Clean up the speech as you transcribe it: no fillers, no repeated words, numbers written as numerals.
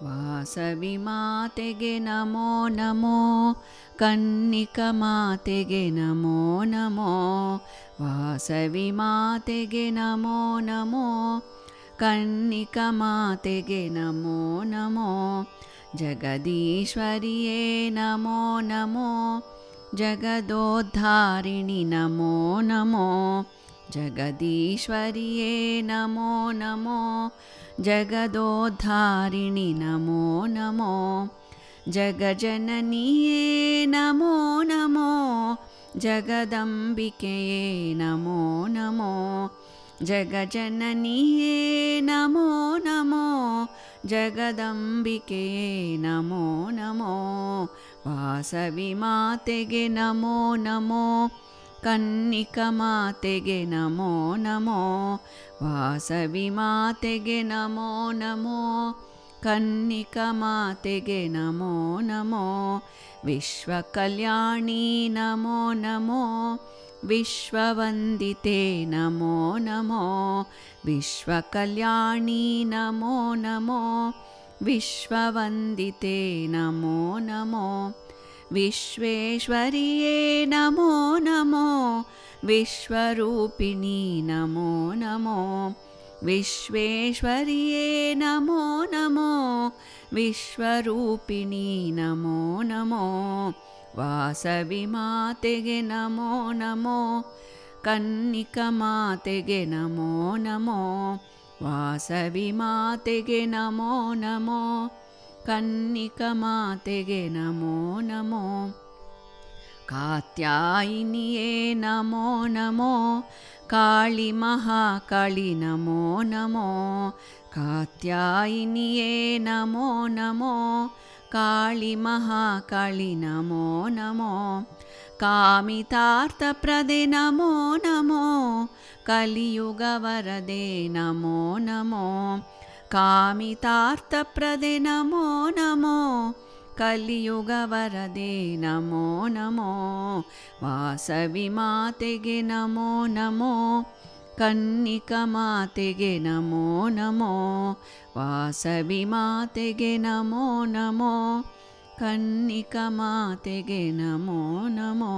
ವಾಸವಿ ಮಾತೆಗೆ ನಮೋ ನಮೋ, ಕನ್ನಿಕ ಮಾತೆಗೆ ನಮೋ ನಮೋ. ವಾಸವಿ ಮಾತೆಗೆ ನಮೋ ನಮೋ, ಕನ್ನಿಕ ಮಾತೆಗೆ ನಮೋ ನಮೋ. ಜಗದೀಶ್ವರಿಯೇ ನಮೋ ನಮೋ, ಜಗದೋದ್ಧಾರಿಣಿ ನಮೋ ನಮೋ. ಜಗದೀಶ್ವರಿಯೇ ನಮೋ ನಮೋ, ಜಗದೋದ್ಧಾರಿಣಿ ನಮೋ ನಮೋ. ಜಗಜನನಿಯೇ ನಮೋ ನಮೋ, ಜಗದಂಬಿಕೆಯೇ ನಮೋ ನಮೋ. ಜಗಜನನಿಯೇ ನಮೋ ನಮೋ, ಜಗದಂಬಿಕೆಯೇ ನಮೋ ನಮೋ. ವಾಸವಿ ಮಾತೆಗೆ ನಮೋ ನಮೋ, ಕನ್ನಿಕ ಮಾತೆಗೆ ನಮೋ ನಮೋ. ವಾಸವಿ ಮಾತೆಗೆ ನಮೋ ನಮೋ, ಕನ್ನಿಕ ಮಾತೆಗೆ ನಮೋ ನಮೋ. ವಿಶ್ವ ಕಲ್ಯಾಣಿ ನಮೋ ನಮೋ, ವಿಶ್ವವಂದಿತೆ ನಮೋ ನಮೋ. ವಿಶ್ವ ಕಲ್ಯಾಣಿ ನಮೋ ನಮೋ, ವಿಶ್ವವಂದಿತೆ ನಮೋ ನಮೋ. ವಿಶ್ವೇಶ್ವರಿಯೇ ನಮೋ ನಮೋ, ವಿಶ್ವರೂಪಿಣಿ ನಮೋ ನಮೋ. ವಿಶ್ವೇಶ್ವರಿಯೇ ನಮೋ ನಮೋ, ವಿಶ್ವರೂಪಿಣಿ ನಮೋ ನಮೋ. ವಾಸವಿ ಮಾತೆಗೆ ನಮೋ ನಮೋ, ಕನ್ನಿಕ ಮಾತೆಗೆ ನಮೋ ನಮೋ. ವಾಸವಿ ಮಾತೆಗೆ ನಮೋ ನಮೋ, ಕನ್ನಿಕ ಮಾತೆಗೆ ನಮೋ ನಮೋ. ಕಾತ್ಯಾಯಿನಿಯೇ ನಮೋ ನಮೋ, ಕಾಳಿ ಮಹಾಕಾಳಿ ನಮೋ ನಮೋ. ಕಾತ್ಯಾಯಿನಿಯೇ ನಮೋ ನಮೋ, ಕಾಳಿ ಮಹಾಕಾಳಿ ನಮೋ ನಮೋ. ಕಾಮಿತಾರ್ಥಪ್ರದೆ ನಮೋ ನಮೋ, ಕಲಿಯುಗ ವರದೆ ನಮೋ ನಮೋ. ಕಾಮಿತಾರ್ಥಪ್ರದೆ ನಮೋ ನಮೋ, ಕಲಿಯುಗ ವರದೆ ನಮೋ ನಮೋ. ವಾಸವಿ ಮಾತೆಗೆ ನಮೋ ನಮೋ, ಕನ್ನಿಕ ಮಾತೆಗೆ ನಮೋ ನಮೋ. ವಾಸವಿ ಮಾತೆಗೆ ನಮೋ ನಮೋ, ಕನ್ನಿಕ ಮಾತೆಗೆ ನಮೋ ನಮೋ.